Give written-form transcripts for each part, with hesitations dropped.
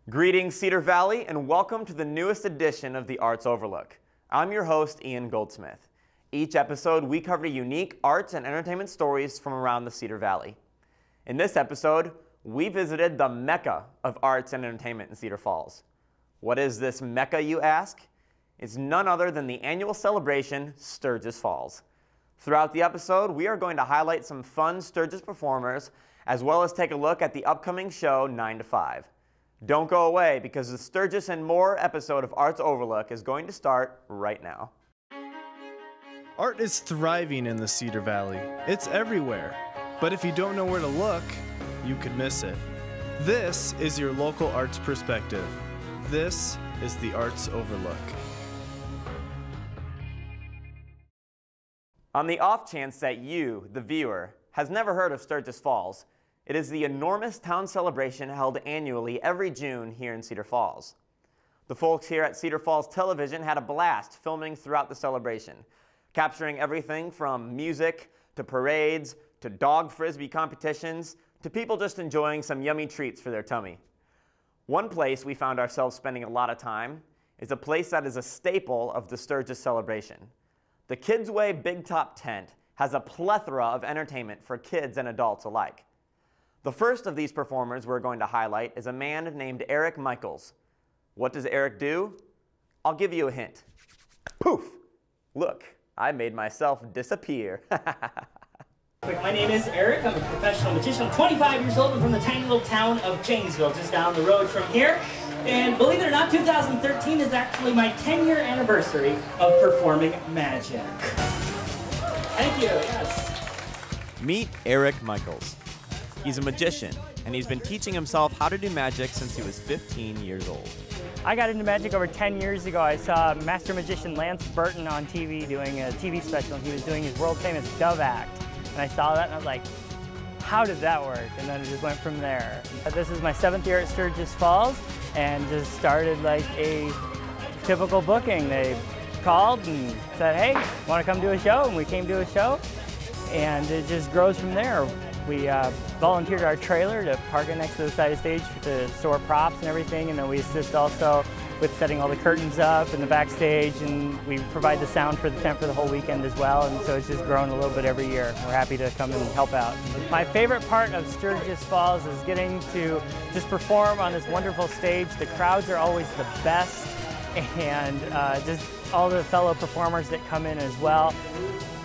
Greetings, Cedar Valley, and welcome to the newest edition of the Arts Overlook. I'm your host, Ian Goldsmith. Each episode, we cover unique arts and entertainment stories from around the Cedar Valley. In this episode, we visited the Mecca of arts and entertainment in Cedar Falls. What is this Mecca, you ask? It's none other than the annual celebration, STURGIS Falls. Throughout the episode, we are going to highlight some fun STURGIS performers, as well as take a look at the upcoming show 9 to 5. Don't go away, because the STURGIS and More episode of Arts Overlook is going to start right now. Art is thriving in the Cedar Valley. It's everywhere. But if you don't know where to look, you could miss it. This is your local arts perspective. This is the Arts Overlook. On the off chance that you, the viewer, has never heard of STURGIS Falls, it is the enormous town celebration held annually every June here in Cedar Falls. The folks here at Cedar Falls Television had a blast filming throughout the celebration, capturing everything from music to parades to dog frisbee competitions to people just enjoying some yummy treats for their tummy. One place we found ourselves spending a lot of time is a place that is a staple of the STURGIS celebration. The Kids Way Big Top Tent has a plethora of entertainment for kids and adults alike. The first of these performers we're going to highlight is a man named Eric Michaels. What does Eric do? I'll give you a hint. Poof! Look, I made myself disappear. My name is Eric. I'm a professional magician. I'm 25 years old. I'm from the tiny little town of Janesville, just down the road from here. And believe it or not, 2013 is actually my 10-year anniversary of performing magic. Thank you, yes. Meet Eric Michaels. He's a magician, and he's been teaching himself how to do magic since he was 15 years old. I got into magic over 10 years ago. I saw Master Magician Lance Burton on TV doing a TV special, and he was doing his world-famous Dove Act. And I saw that, and I was like, how did that work? And then it just went from there. This is my 7th year at STURGIS Falls, and just started like a typical booking. They called and said, hey, want to come do a show? And we came to a show, and it just grows from there. We volunteered our trailer to park it next to the side of the stage to store props and everything, and then we assist also with setting all the curtains up in the backstage, and we provide the sound for the tent for the whole weekend as well, and so it's just grown a little bit every year. We're happy to come and help out. My favorite part of STURGIS Falls is getting to just perform on this wonderful stage. The crowds are always the best, and just all the fellow performers that come in as well.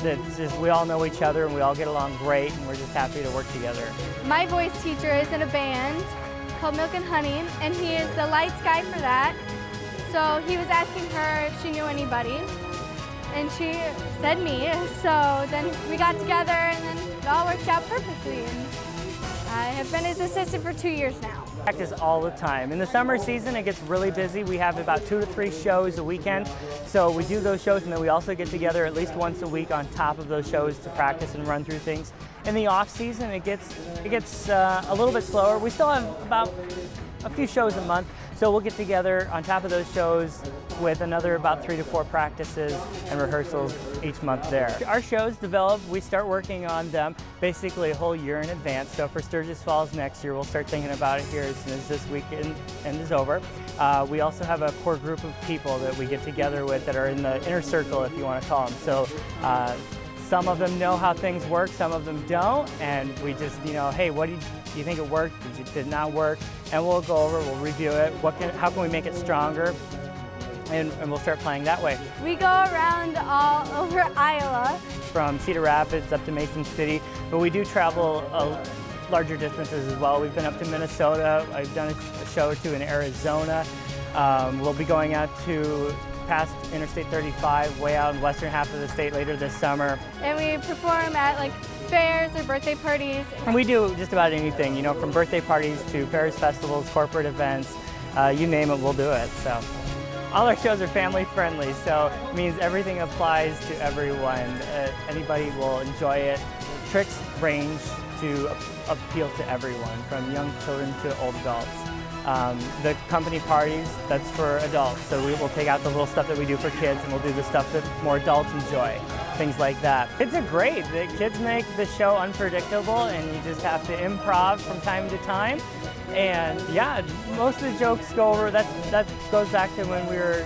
It's just, we all know each other and we all get along great, and we're just happy to work together. My voice teacher is in a band called Milk and Honey, and he is the lights guy for that. So he was asking her if she knew anybody, and she said me. So then we got together, and then it all worked out perfectly. And I have been his assistant for 2 years now. Practice all the time. In the summer season, it gets really busy. We have about 2 to 3 shows a weekend. So we do those shows, and then we also get together at least once a week on top of those shows to practice and run through things. In the off season, it gets a little bit slower. We still have about a few shows a month, so we'll get together on top of those shows with another about 3 to 4 practices and rehearsals each month there. Our shows develop, we start working on them basically a whole year in advance. So for STURGIS Falls next year, we'll start thinking about it here as soon as this weekend is over. We also have a core group of people that we get together with that are in the inner circle, if you want to call them. So some of them know how things work, some of them don't, and we just, hey, what do you think it worked? Did it not work? And we'll go over, we'll review it. How can we make it stronger? And we'll start playing that way. We go around all over Iowa. From Cedar Rapids up to Mason City, but we do travel larger distances as well. We've been up to Minnesota. I've done a show or two in Arizona. We'll be going out to past Interstate 35, way out in the western half of the state later this summer. And we perform at like fairs or birthday parties. And we do just about anything, from birthday parties to fairs, festivals, corporate events, you name it, we'll do it. So all our shows are family friendly, so it means everything applies to everyone. Anybody will enjoy it. Tricks range to appeal to everyone, from young children to old adults. The company parties, that's for adults, so we will take out the little stuff that we do for kids, and we'll do the stuff that more adults enjoy, things like that. Kids are great. The kids make the show unpredictable, and you just have to improv from time to time. And yeah, most of the jokes go over, that goes back to when we were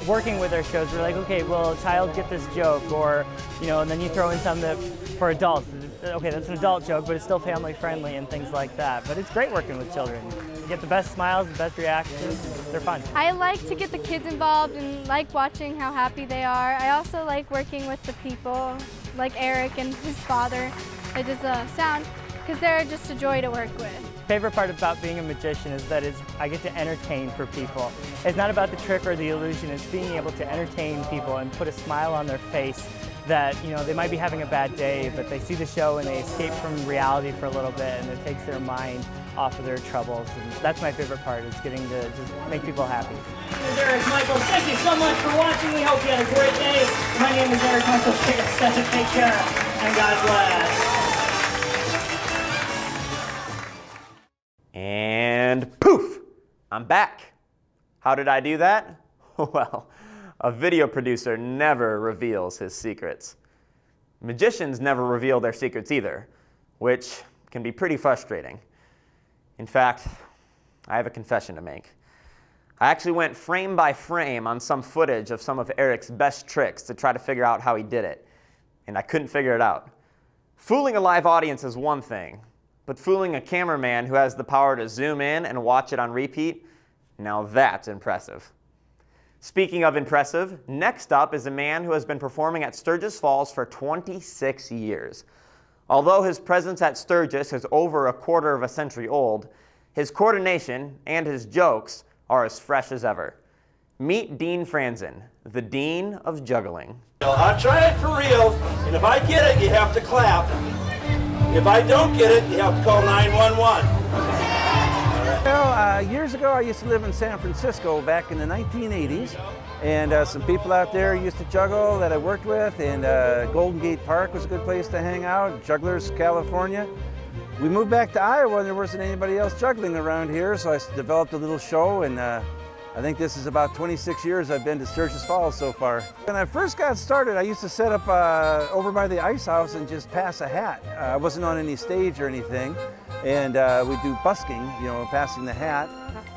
working with our shows. We're like, okay, will a child get this joke? Or, you know, and then you throw in some that for adults. Okay, that's an adult joke, but it's still family friendly and things like that. But it's great working with children. You get the best smiles, the best reactions. They're fun. I like to get the kids involved and like watching how happy they are. I also like working with the people, like Eric and his father, who does the sound, because they're just a joy to work with. Favorite part about being a magician is that I get to entertain for people. It's not about the trick or the illusion, it's being able to entertain people and put a smile on their face that, you know, they might be having a bad day, but they see the show and they escape from reality for a little bit, and it takes their mind off of their troubles. And that's my favorite part, is getting to just make people happy. This is Eric Michaels. Thank you so much for watching. We hope you had a great day. My name is Eric Michaels. Take care, and God bless. And poof, I'm back. How did I do that? Well, a video producer never reveals his secrets. Magicians never reveal their secrets either, which can be pretty frustrating. In fact, I have a confession to make. I actually went frame by frame on some footage of some of Eric's best tricks to try to figure out how he did it, and I couldn't figure it out. Fooling a live audience is one thing, but fooling a cameraman who has the power to zoom in and watch it on repeat, now that's impressive. Speaking of impressive, next up is a man who has been performing at Sturgis Falls for 26 years. Although his presence at Sturgis is over a quarter of a century old, his coordination and his jokes are as fresh as ever. Meet Dean Franzen, the Dean of Juggling. I'll try it for real, and if I get it, you have to clap. If I don't get it, you have to call 911. Well, years ago I used to live in San Francisco back in the 1980s, and some people out there used to juggle that I worked with, and Golden Gate Park was a good place to hang out, Jugglers, California. We moved back to Iowa and there wasn't anybody else juggling around here, so I developed a little show, and I think this is about 26 years I've been to Sturgis Falls so far. When I first got started, I used to set up over by the ice house and just pass a hat. I wasn't on any stage or anything, and we'd do busking, you know, passing the hat.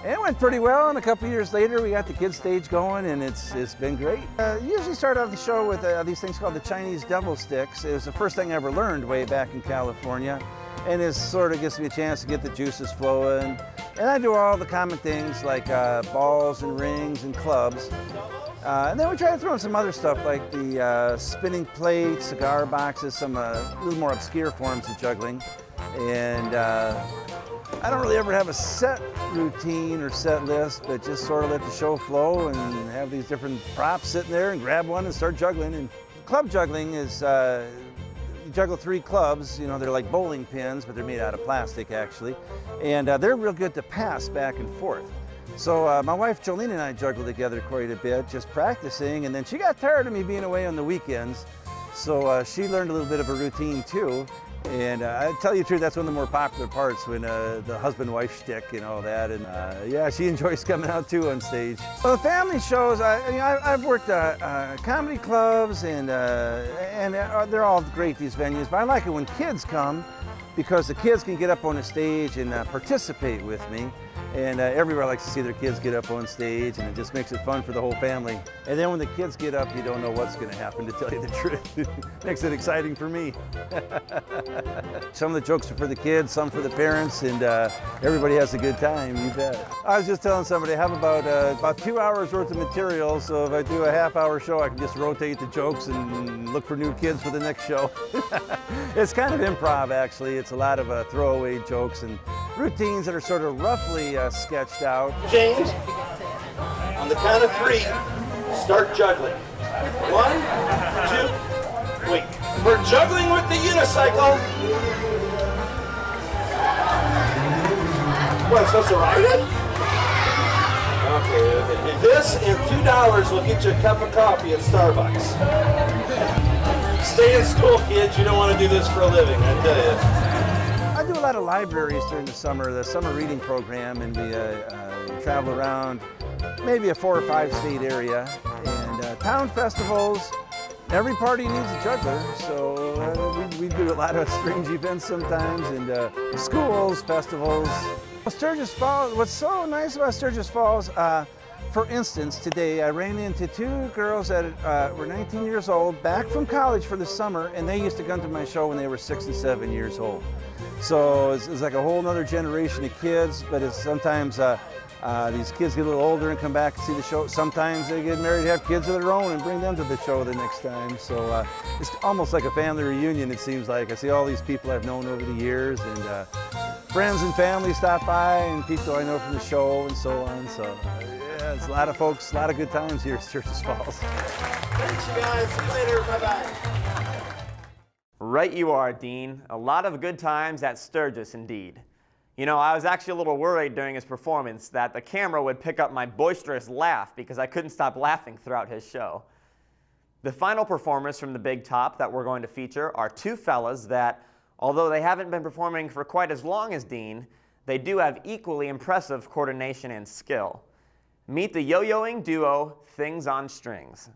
And it went pretty well, and a couple years later we got the kids stage going, and it's been great. Usually start off the show with these things called the Chinese devil sticks. It was the first thing I ever learned way back in California, and it sort of gives me a chance to get the juices flowing. And I do all the common things like balls and rings and clubs. And then we try to throw in some other stuff like the spinning plates, cigar boxes, some little more obscure forms of juggling. And I don't really ever have a set routine or set list, but just sort of let the show flow and have these different props sitting there and grab one and start juggling. And club juggling is, you juggle 3 clubs, you know, they're like bowling pins, but they're made out of plastic actually. And they're real good to pass back and forth. So my wife Jolene and I juggled together quite a bit, just practicing, and then she got tired of me being away on the weekends. So she learned a little bit of a routine too. And I tell you the truth, that's one of the more popular parts, when the husband-wife shtick and all that. And yeah, she enjoys coming out too on stage. Well, the family shows, I've worked comedy clubs, and they're all great, these venues. But I like it when kids come, because the kids can get up on the stage and participate with me. And everybody likes to see their kids get up on stage, and it just makes it fun for the whole family. And then when the kids get up, you don't know what's going to happen, to tell you the truth. Makes it exciting for me. Some of the jokes are for the kids, some for the parents, and everybody has a good time, you bet. I was just telling somebody I have about 2 hours worth of material, so if I do a half-hour show, I can just rotate the jokes and look for new kids for the next show. It's kind of improv, actually. It's a lot of throwaway jokes and routines that are sort of roughly sketched out. James, on the count of 3, start juggling. 1, 2, wait. We're juggling with the unicycle. What, supposed to ride it? Okay. This and $2 will get you a cup of coffee at Starbucks. Stay in school, kids. You don't want to do this for a living, I tell you. I do a lot of libraries during the summer reading program, and we travel around maybe a 4 or 5 state area, and town festivals. Every party needs a juggler, so we do a lot of strange events sometimes, and schools, festivals, Sturgis Falls, what's so nice about Sturgis Falls, for instance, today I ran into two girls that were 19 years old, back from college for the summer, and they used to come to my show when they were 6 and 7 years old. So it's like a whole other generation of kids, but it's sometimes these kids get a little older and come back and see the show. Sometimes they get married, have kids of their own, and bring them to the show the next time. So it's almost like a family reunion, it seems like. I see all these people I've known over the years, and friends and family stop by, and people I know from the show, and so on. So yeah, it's a lot of folks, a lot of good times here at Sturgis Falls. Thanks, you guys. See you later. Bye-bye. Right you are, Dean. A lot of good times at Sturgis, indeed. You know, I was actually a little worried during his performance that the camera would pick up my boisterous laugh because I couldn't stop laughing throughout his show. The final performers from the Big Top that we're going to feature are two fellas that, although they haven't been performing for quite as long as Dean, they do have equally impressive coordination and skill. Meet the yo-yoing duo, Things on Strings.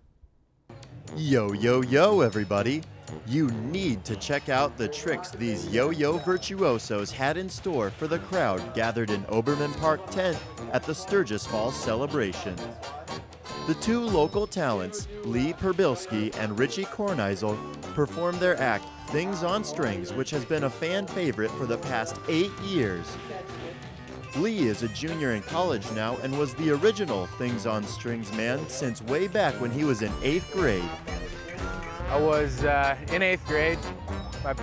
Yo, yo, yo, everybody. You need to check out the tricks these yo-yo virtuosos had in store for the crowd gathered in Oberman Park tent at the Sturgis Falls celebration. The two local talents, Lee Perbilski and Richie Korneisel, performed their act, Things on Strings, which has been a fan favorite for the past 8 years. Lee is a junior in college now and was the original Things on Strings man since way back when he was in 8th grade. I was in 8th grade. My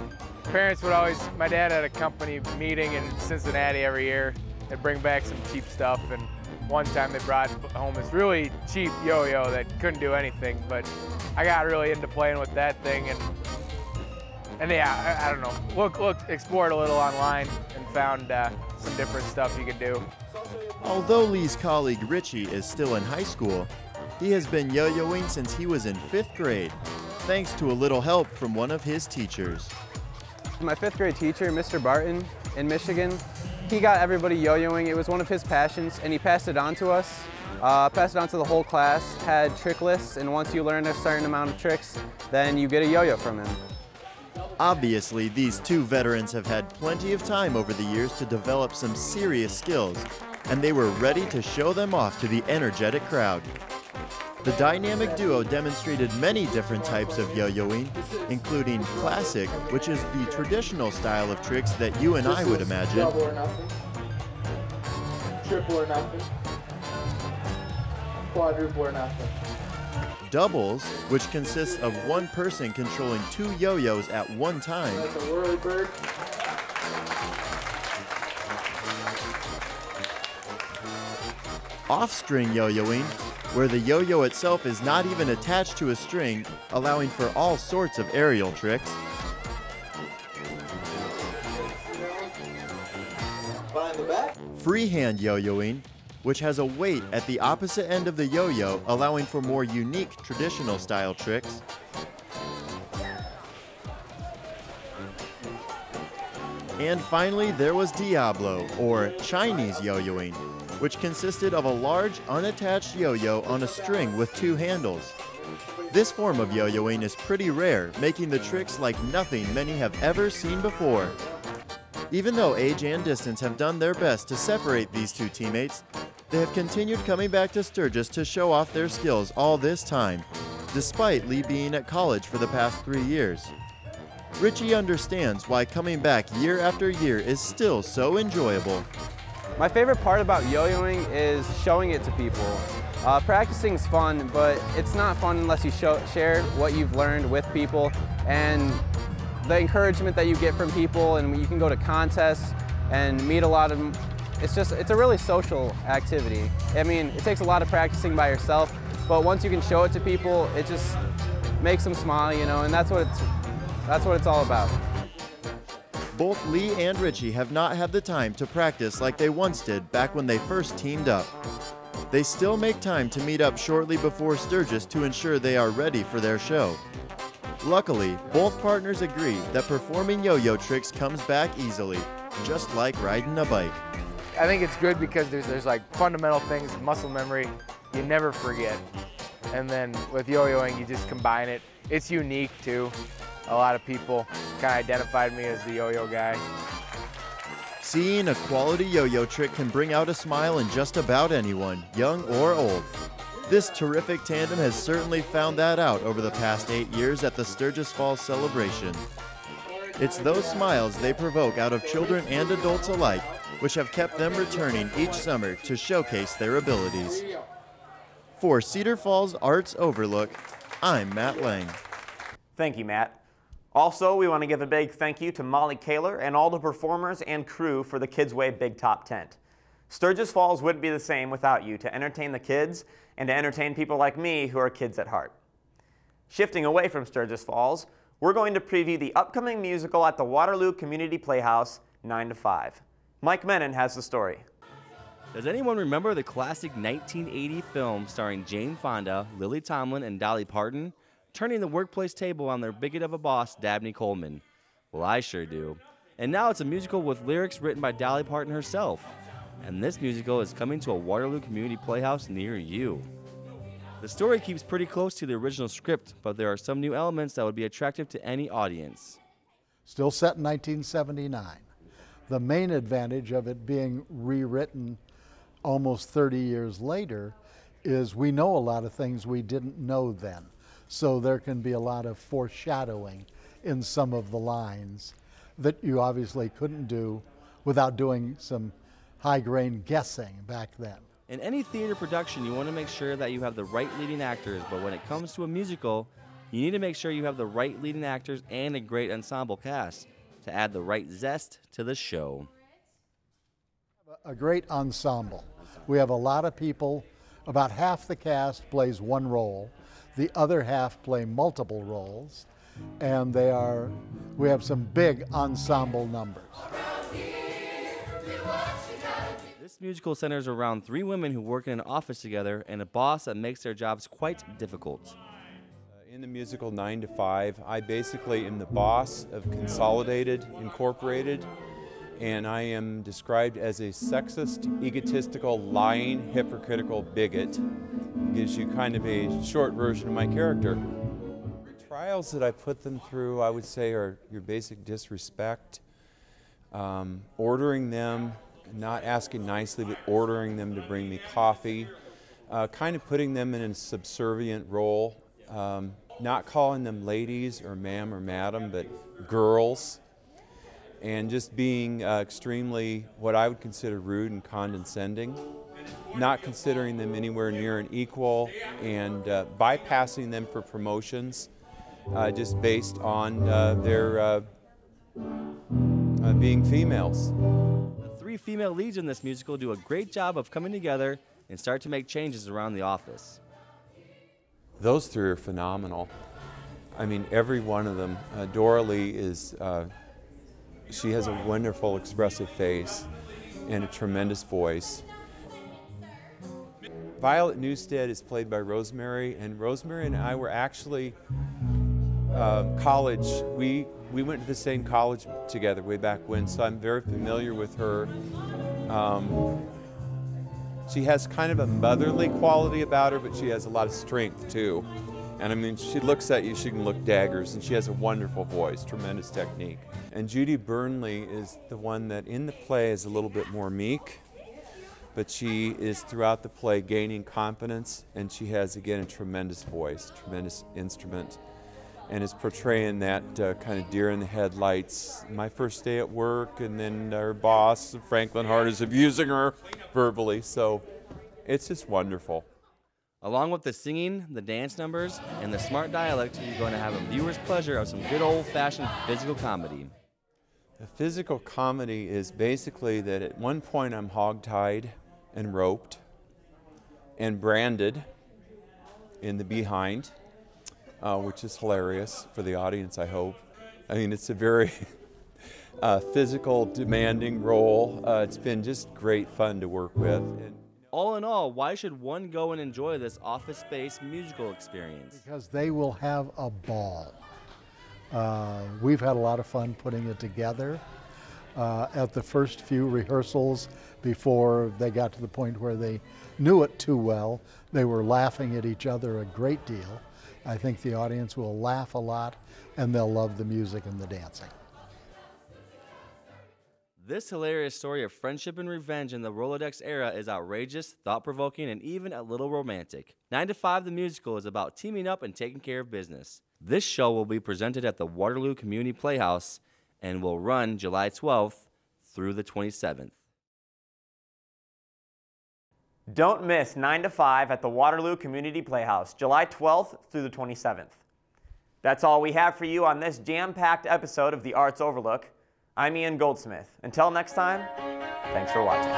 parents would always, my dad had a company meeting in Cincinnati every year. They'd bring back some cheap stuff, and one time they brought home this really cheap yo-yo that couldn't do anything, but I got really into playing with that thing, and yeah, I don't know, explored a little online and found some different stuff you could do. Although Lee's colleague Richie is still in high school, he has been yo-yoing since he was in 5th grade, thanks to a little help from one of his teachers. My 5th grade teacher, Mr. Barton in Michigan, he got everybody yo-yoing. It was one of his passions, and he passed it on to us, passed it on to the whole class, had trick lists, and once you learn a certain amount of tricks, then you get a yo-yo from him. Obviously, these two veterans have had plenty of time over the years to develop some serious skills, and they were ready to show them off to the energetic crowd. The dynamic duo demonstrated many different types of yo-yoing, including classic, which is the traditional style of tricks that you and I would imagine. Double or nothing. Triple or nothing. Quadruple or nothing. Doubles, which consists of one person controlling two yo-yos at one time. That's a whirly bird. Off-string yo-yoing, where the yo-yo itself is not even attached to a string, allowing for all sorts of aerial tricks. Behind the back. Freehand yo-yoing, which has a weight at the opposite end of the yo-yo, allowing for more unique traditional style tricks. And finally, there was Diablo, or Chinese yo-yoing, which consisted of a large, unattached yo-yo on a string with two handles. This form of yo-yoing is pretty rare, making the tricks like nothing many have ever seen before. Even though age and distance have done their best to separate these two teammates, they have continued coming back to Sturgis to show off their skills all this time, despite Lee being at college for the past 3 years. Richie understands why coming back year after year is still so enjoyable. My favorite part about yo-yoing is showing it to people. Practicing's fun, but it's not fun unless you share what you've learned with people, and the encouragement that you get from people, and you can go to contests and meet a lot of them. It's a really social activity. I mean, it takes a lot of practicing by yourself, but once you can show it to people, it just makes them smile, you know, and that's what it's all about. Both Lee and Richie have not had the time to practice like they once did back when they first teamed up. They still make time to meet up shortly before Sturgis to ensure they are ready for their show. Luckily, both partners agree that performing yo-yo tricks comes back easily, just like riding a bike. I think it's good because there's like fundamental things, muscle memory, you never forget. And then with yo-yoing, you just combine it. It's unique too. A lot of people kind of identified me as the yo-yo guy. Seeing a quality yo-yo trick can bring out a smile in just about anyone, young or old. This terrific tandem has certainly found that out over the past 8 years at the Sturgis Falls celebration. It's those smiles they provoke out of children and adults alike which have kept them returning each summer to showcase their abilities. For Cedar Falls Arts Overlook, I'm Matt Lange. Thank you, Matt. Also, we want to give a big thank you to Molly Kaler and all the performers and crew for the Kids Way Big Top Tent. Sturgis Falls wouldn't be the same without you to entertain the kids and to entertain people like me who are kids at heart. Shifting away from Sturgis Falls, we're going to preview the upcoming musical at the Waterloo Community Playhouse, 9 to 5. Mike Mennan has the story. Does anyone remember the classic 1980 film starring Jane Fonda, Lily Tomlin, and Dolly Parton, turning the workplace table on their bigot of a boss, Dabney Coleman? Well, I sure do. And now it's a musical with lyrics written by Dolly Parton herself. And this musical is coming to a Waterloo Community Playhouse near you. The story keeps pretty close to the original script, but there are some new elements that would be attractive to any audience. Still set in 1979. The main advantage of it being rewritten almost 30 years later is we know a lot of things we didn't know then. So there can be a lot of foreshadowing in some of the lines that you obviously couldn't do without doing some high-grain guessing back then. In any theater production, you want to make sure that you have the right leading actors, but when it comes to a musical, you need to make sure you have the right leading actors and a great ensemble cast to add the right zest to the show. A great ensemble. We have a lot of people. About half the cast plays one role. The other half play multiple roles. And we have some big ensemble numbers. This musical centers around 3 women who work in an office together and a boss that makes their jobs quite difficult. In the musical 9 to 5, I basically am the boss of Consolidated Incorporated, and I am described as a sexist, egotistical, lying, hypocritical bigot. It gives you kind of a short version of my character. The trials that I put them through, I would say, are your basic disrespect, ordering them, not asking nicely, but ordering them to bring me coffee, kind of putting them in a subservient role. Not calling them ladies or ma'am or madam, but girls, and just being extremely what I would consider rude and condescending, not considering them anywhere near an equal, and bypassing them for promotions just based on their being females. The 3 female leads in this musical do a great job of coming together and start to make changes around the office. Those 3 are phenomenal. I mean, every one of them. Dora Lee she has a wonderful expressive face and a tremendous voice. Violet Newstead is played by Rosemary, and Rosemary and I were actually college. We went to the same college together way back when, so I'm very familiar with her. She has kind of a motherly quality about her, but she has a lot of strength too. And I mean, she looks at you, she can look daggers, and she has a wonderful voice, tremendous technique. And Judy Burnley is the one that in the play is a little bit more meek, but she is throughout the play gaining confidence, and she has, again, a tremendous voice, tremendous instrument, and is portraying that kind of deer in the headlights. My first day at work, and then our boss, Franklin Hart, is abusing her verbally, so it's just wonderful. Along with the singing, the dance numbers, and the smart dialect, you're going to have a viewer's pleasure of some good old-fashioned physical comedy. The physical comedy is basically that at one point I'm hogtied and roped and branded in the behind, which is hilarious for the audience, I hope. I mean, it's a very physical, demanding role. It's been just great fun to work with. All in all, why should one go and enjoy this Office Space musical experience? Because they will have a ball. We've had a lot of fun putting it together. At the first few rehearsals, before they got to the point where they knew it too well, they were laughing at each other a great deal. I think the audience will laugh a lot, and they'll love the music and the dancing. This hilarious story of friendship and revenge in the Rolodex era is outrageous, thought-provoking, and even a little romantic. 9 to 5 the musical is about teaming up and taking care of business. This show will be presented at the Waterloo Community Playhouse and will run July 12th through the 27th. Don't miss 9 to 5 at the Waterloo Community Playhouse, July 12th through the 27th. That's all we have for you on this jam-packed episode of the Arts Overlook. I'm Ian Goldsmith. Until next time, thanks for watching.